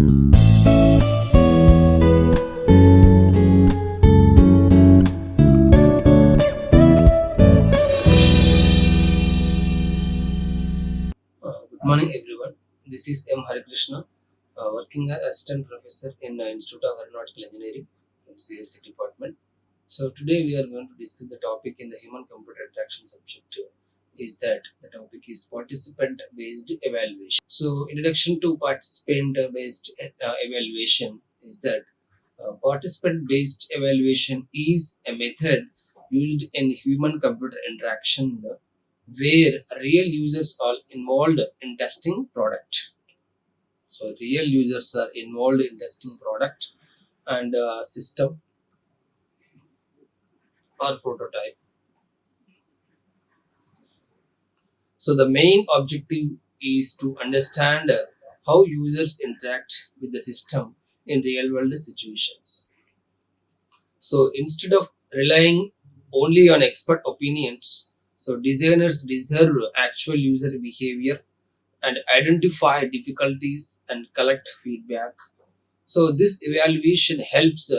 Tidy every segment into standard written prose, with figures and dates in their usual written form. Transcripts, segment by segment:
Good morning, everyone. This is M. Krishna, working as assistant professor in Institute of Aeronautical Engineering in CSC department. So today we are going to discuss the topic in the human-computer interaction subject. Is that the topic is participant-based evaluation. So introduction to participant-based evaluation is that participant-based evaluation is a method used in human-computer interaction where real users are involved in testing product. So real users are involved in testing product and system or prototype. So the main objective is to understand how users interact with the system in real world situations. So instead of relying only on expert opinions, so designers deserve actual user behavior and identify difficulties and collect feedback. So this evaluation helps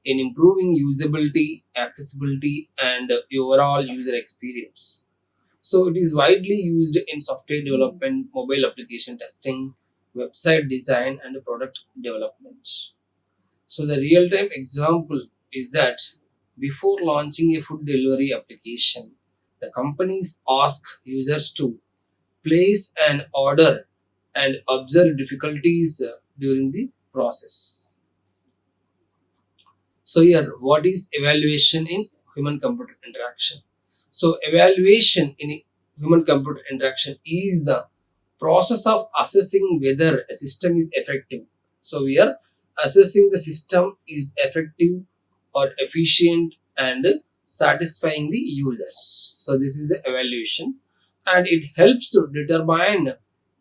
in improving usability, accessibility, and overall user experience. So it is widely used in software development, mobile application testing, website design, and product development. So the real-time example is that before launching a food delivery application, the companies ask users to place an order and observe difficulties during the process. So here, what is evaluation in human-computer interaction? So evaluation in human-computer interaction is the process of assessing whether a system is effective. So we are assessing the system is effective or efficient and satisfying the users. So this is the evaluation, and it helps to determine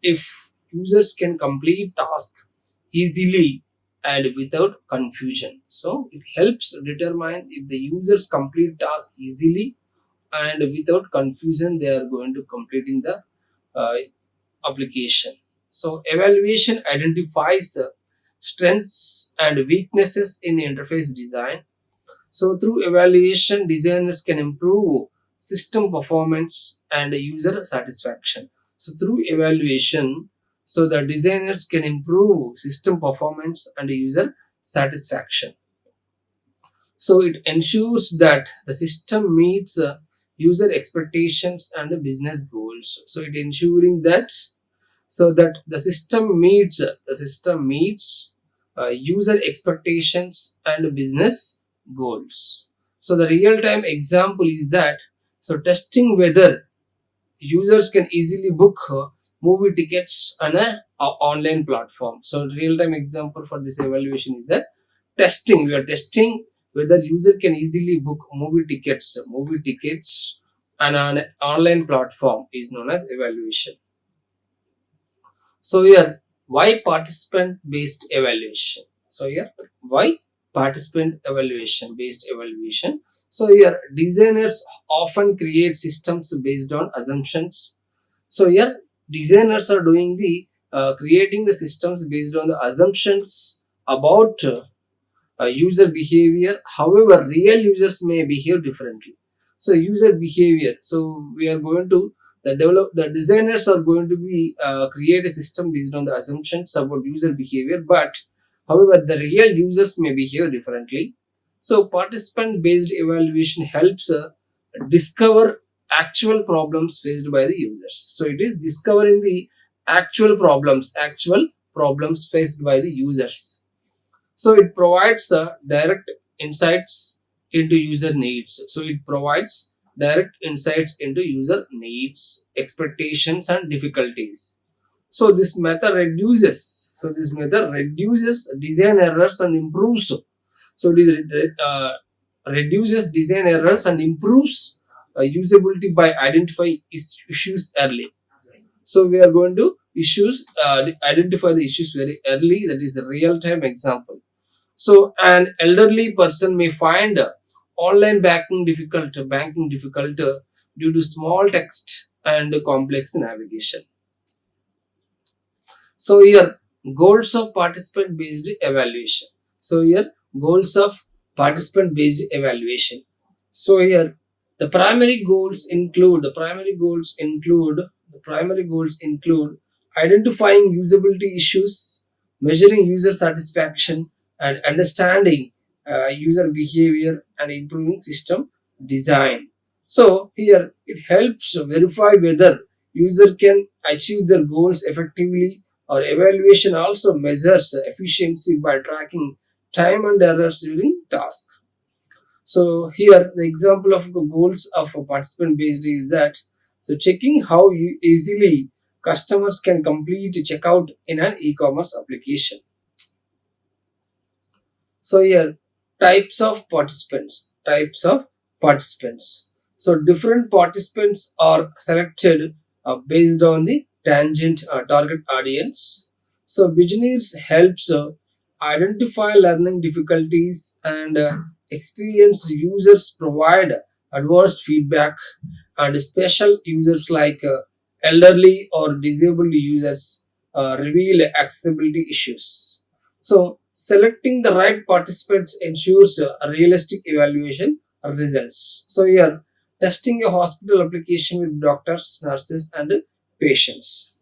if users can complete task easily and without confusion. So it helps determine if the users complete task easily and without confusion they are going to completing the uh, application. So evaluation identifies strengths and weaknesses in interface design. So through evaluation, designers can improve system performance and user satisfaction. So through evaluation, so the designers can improve system performance and user satisfaction. So it ensures that the system meets user expectations and business goals. So it ensuring that the system meets user expectations and business goals. So the real time example is that testing whether users can easily book movie tickets on a online platform. So real time example for this evaluation is that we are testing whether user can easily book movie tickets on an online platform is known as evaluation. So here, why participant based evaluation? So here, why participant evaluation based evaluation? So here, designers often create systems based on assumptions. So here, designers are doing the creating the systems based on the assumptions about user behavior. However, real users may behave differently. So user behavior. So we are going to the designers are going to be create a system based on the assumptions about user behavior, but however the real users may behave differently. So participant based evaluation helps discover actual problems faced by the users. So it is discovering the actual problems faced by the users. So it provides direct insights into user needs. So it provides direct insights into user needs, expectations, and difficulties. So this method reduces design errors and improves. So it reduces design errors and improves usability by identifying issues early. So we are going to identify the issues very early. That is a real time example. So an elderly person may find online banking difficult due to small text and complex navigation. So here Goals of participant based evaluation. So here, goals of participant based evaluation. So here, the primary goals include identifying usability issues, measuring user satisfaction, and understanding user behavior, and improving system design. So here it helps verify whether user can achieve their goals effectively, or evaluation also measures efficiency by tracking time and errors during task. So here the example of the goals of a participant based is that, so checking how easily customers can complete checkout in an e-commerce application. So here, types of participants. So different participants are selected based on the tangent target audience. So Visioneers helps identify learning difficulties, and experienced users provide advanced feedback, and special users like elderly or disabled users reveal accessibility issues. So, selecting the right participants ensures a realistic evaluation results. So, here, testing a hospital application with doctors, nurses, and patients,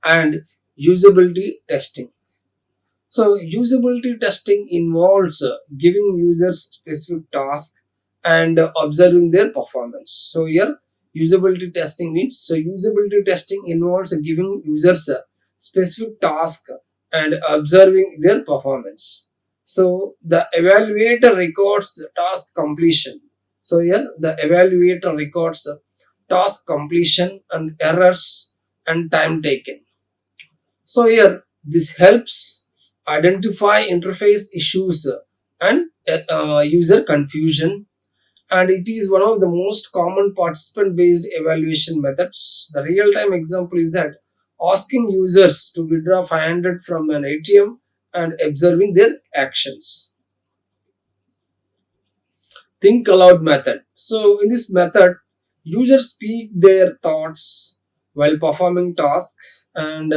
and usability testing. So, usability testing involves giving users specific tasks and observing their performance. So, here usability testing involves giving users a specific task and observing their performance. So, the evaluator records the task completion. So, here the evaluator records task completion and errors and time taken. So here this helps identify interface issues and user confusion, and it is one of the most common participant based evaluation methods. The real time example is that asking users to withdraw 500 from an ATM and observing their actions. Think aloud method. So in this method, users speak their thoughts while performing tasks, and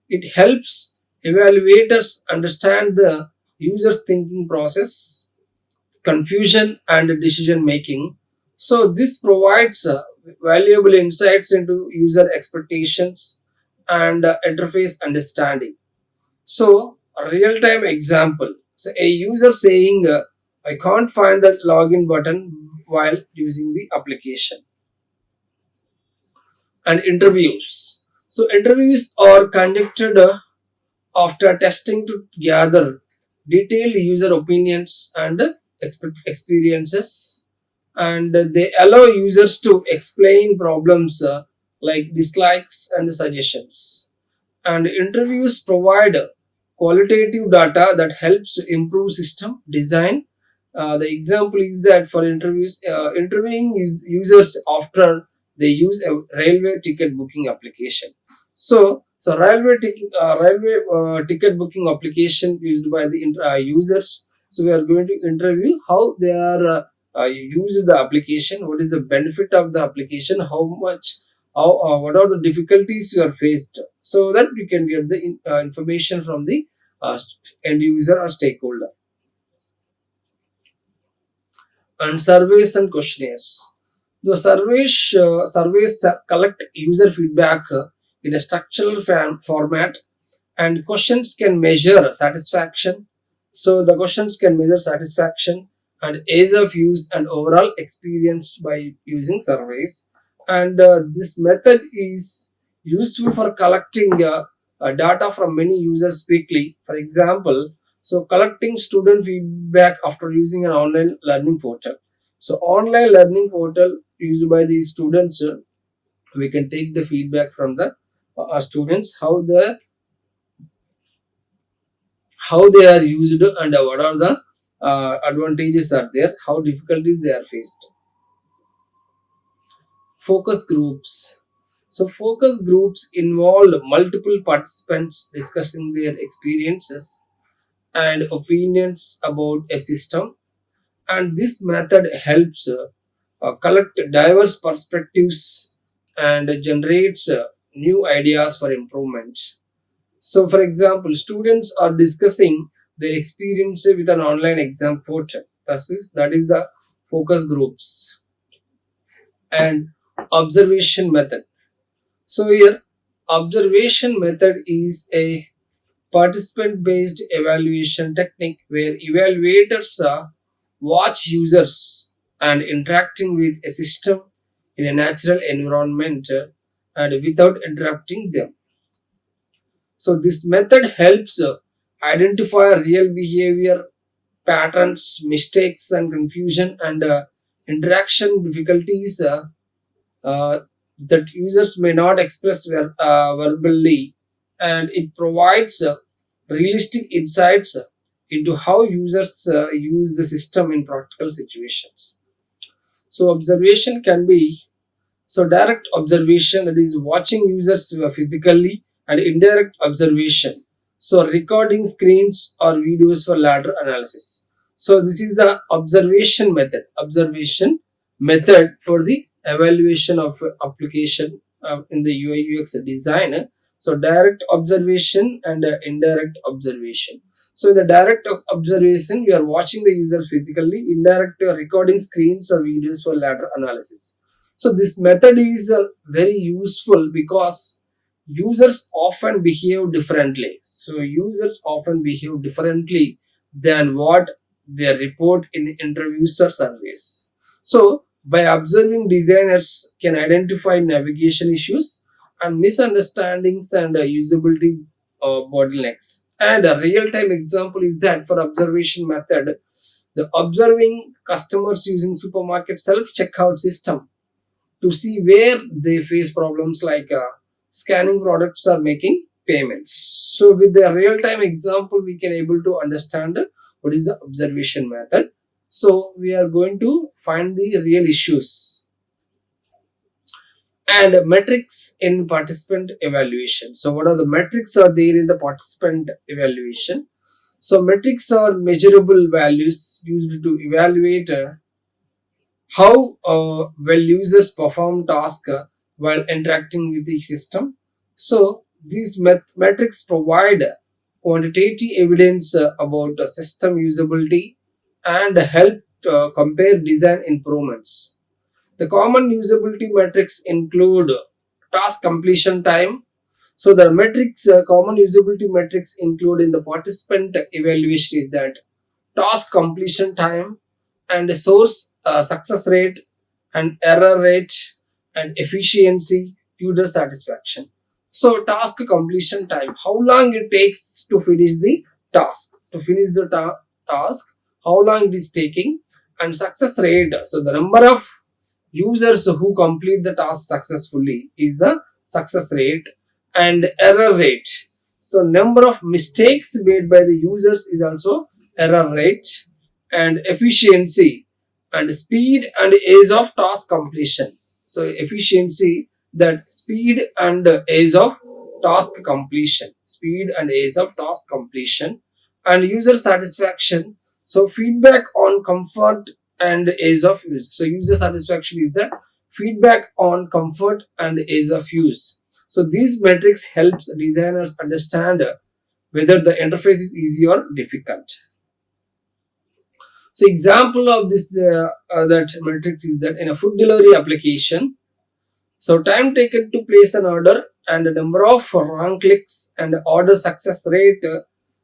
it helps evaluators understand the user's thinking process, confusion, and decision making. So this provides valuable insights into user expectations and interface understanding. So, a real time example. So, a user saying, I can't find the login button while using the application. And interviews. So, interviews are conducted after testing to gather detailed user opinions and experiences, and they allow users to explain problems like dislikes and suggestions. And interviews provide qualitative data that helps to improve system design. The example is that for interviewing is users after they use a railway ticket booking application. So railway ticket booking application used by the users. So we are going to interview how they are use the application, what is the benefit of the application, what are the difficulties you are faced, so that we can get the information from the end user or stakeholder. And surveys and questionnaires. The surveys collect user feedback in a structural format, and questions can measure satisfaction. So the questions can measure satisfaction and ease of use and overall experience by using surveys. And this method is useful for collecting data from many users quickly. For example, so collecting student feedback after using an online learning portal. So online learning portal used by the students, we can take the feedback from the students, how they are used, and what are the advantages are there, how difficulties they are faced. Focus groups. So focus groups involve multiple participants discussing their experiences and opinions about a system, and this method helps collect diverse perspectives and generates new ideas for improvement. So, for example, students are discussing their experience with an online exam portal. That is the focus groups and observation method. So, here observation method is a participant based evaluation technique where evaluators watch users and interacting with a system in a natural environment and without interrupting them. So this method helps identify real behavior patterns, mistakes, and confusion and interaction difficulties uh, that users may not express verbally, and it provides realistic insights into how users use the system in practical situations. So observation can be direct observation, that is watching users physically, and indirect observation, so recording screens or videos for later analysis. So this is the observation method for the evaluation of application in the UI UX design. So direct observation and indirect observation. So in the direct observation, we are watching the users physically. Indirect recording screens or videos for later analysis. So this method is very useful because users often behave differently. So users often behave differently than what they report in interviews or surveys. So by observing, designers can identify navigation issues and misunderstandings and usability bottlenecks. And a real-time example is that for observation method, the observing customers using supermarket self-checkout system to see where they face problems like scanning products or making payments. So with the real-time example, we can able to understand what is the observation method. So we are going to find the real issues and metrics in participant evaluation. So what are the metrics are there in the participant evaluation? So metrics are measurable values used to evaluate how well users perform tasks while interacting with the system. So these metrics provide quantitative evidence about system usability and help compare design improvements. The common usability metrics include task completion time. So the common usability metrics include in the participant evaluation is that task completion time and source success rate and error rate and efficiency, user satisfaction. So task completion time, how long it takes to finish the task, how long it is taking, and success rate, so the number of users who complete the task successfully is the success rate, and error rate, so number of mistakes made by the users is also error rate, and efficiency and speed and ease of task completion. So efficiency, that speed and ease of task completion, and user satisfaction, so feedback on comfort and ease of use. So user satisfaction is that feedback on comfort and ease of use. So these metrics helps designers understand whether the interface is easy or difficult. So example of this that matrix is that in a food delivery application, so time taken to place an order and the number of wrong clicks and order success rate.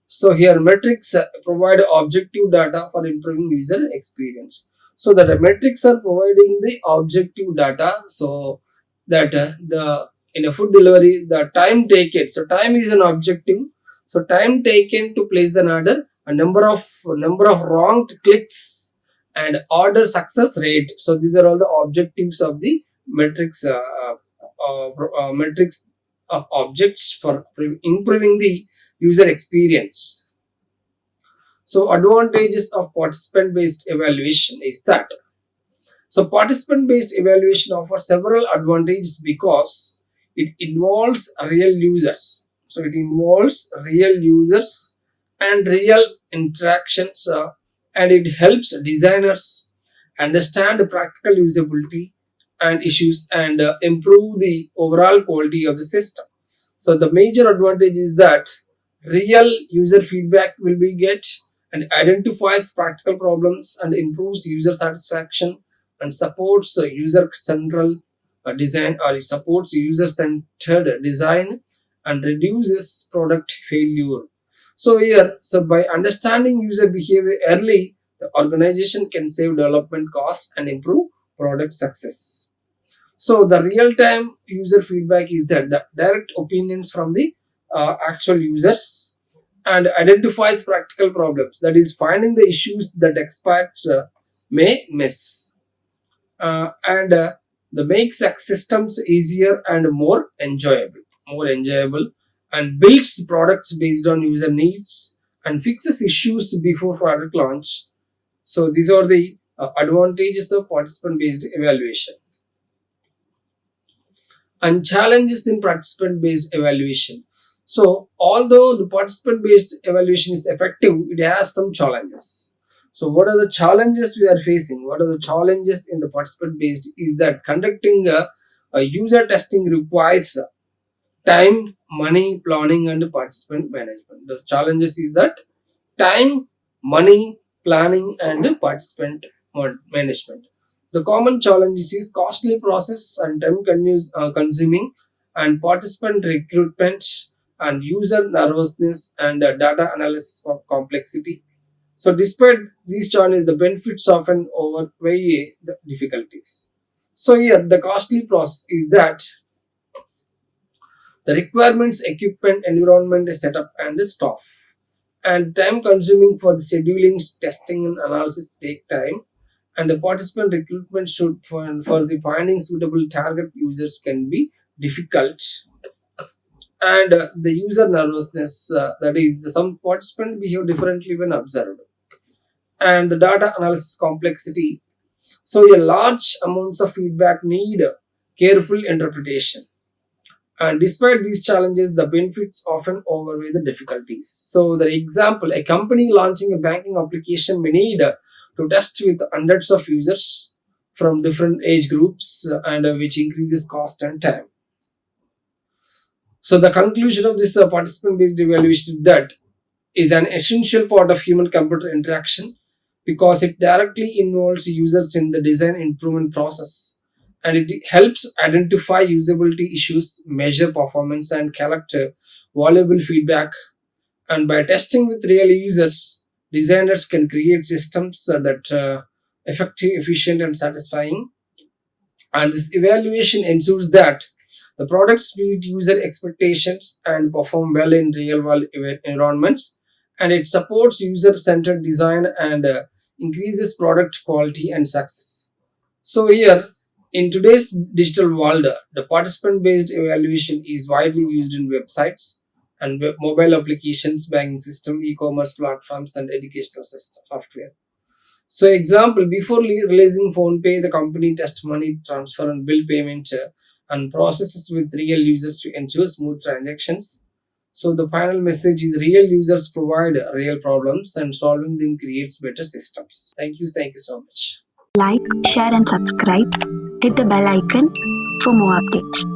So here metrics provide objective data for improving user experience. So that the metrics are providing the objective data. So that the in a food delivery, the time taken. So time is an objective. So time taken to place an order, a number of wrong clicks, and order success rate. So these are all the objectives of the metrics metrics of objects for improving the user experience. So advantages of participant based evaluation is that, so participant based evaluation offers several advantages because it involves real users. So it involves real users and real interactions, and it helps designers understand practical usability and issues and improve the overall quality of the system. So the major advantage is that real user feedback will be get and identifies practical problems and improves user satisfaction and supports user central design, or it supports user centered design and reduces product failure. So here, so by understanding user behavior early, the organization can save development costs and improve product success. So the real-time user feedback is that the direct opinions from the actual users and identifies practical problems. That is finding the issues that experts may miss, and the makes systems easier and more enjoyable, and builds products based on user needs and fixes issues before product launch. So these are the advantages of participant-based evaluation. And challenges in participant based evaluation. So, although the participant based evaluation is effective, it has some challenges. So, what are the challenges we are facing? What are the challenges in the participant based is that conducting a user testing requires time, money, planning, and participant management. The challenges is that time, money, planning, and participant management. The common challenges is costly process and time consuming, and participant recruitment and user nervousness and data analysis for complexity. So, despite these challenges, the benefits often outweigh the difficulties. So, here the costly process is that the requirements, equipment, environment, setup, and the staff, and time consuming for the scheduling, testing, and analysis take time, and the participant recruitment should for the finding suitable target users can be difficult, and the user nervousness, that is the some participants behave differently when observed, and the data analysis complexity. So a large amounts of feedback need careful interpretation, and despite these challenges, the benefits often outweigh the difficulties. So, the example, a company launching a banking application may need to test with hundreds of users from different age groups, and which increases cost and time. So, the conclusion of this participant-based evaluation is that is an essential part of human-computer interaction because it directly involves users in the design improvement process, and it helps identify usability issues, measure performance, and collect valuable feedback. And by testing with real users, designers can create systems that effective, efficient, and satisfying. And this evaluation ensures that the products meet user expectations and perform well in real world environments, and it supports user centered design and increases product quality and success. So, here in today's digital world, the participant based evaluation is widely used in websites and mobile applications, banking system, e commerce platforms, and educational system software. So, example, before releasing PhonePay, the company tests money transfer and bill payment and processes with real users to ensure smooth transactions. So, the final message is real users provide real problems and solving them creates better systems. Thank you. Thank you so much. Like, share, and subscribe. Hit the bell icon for more updates.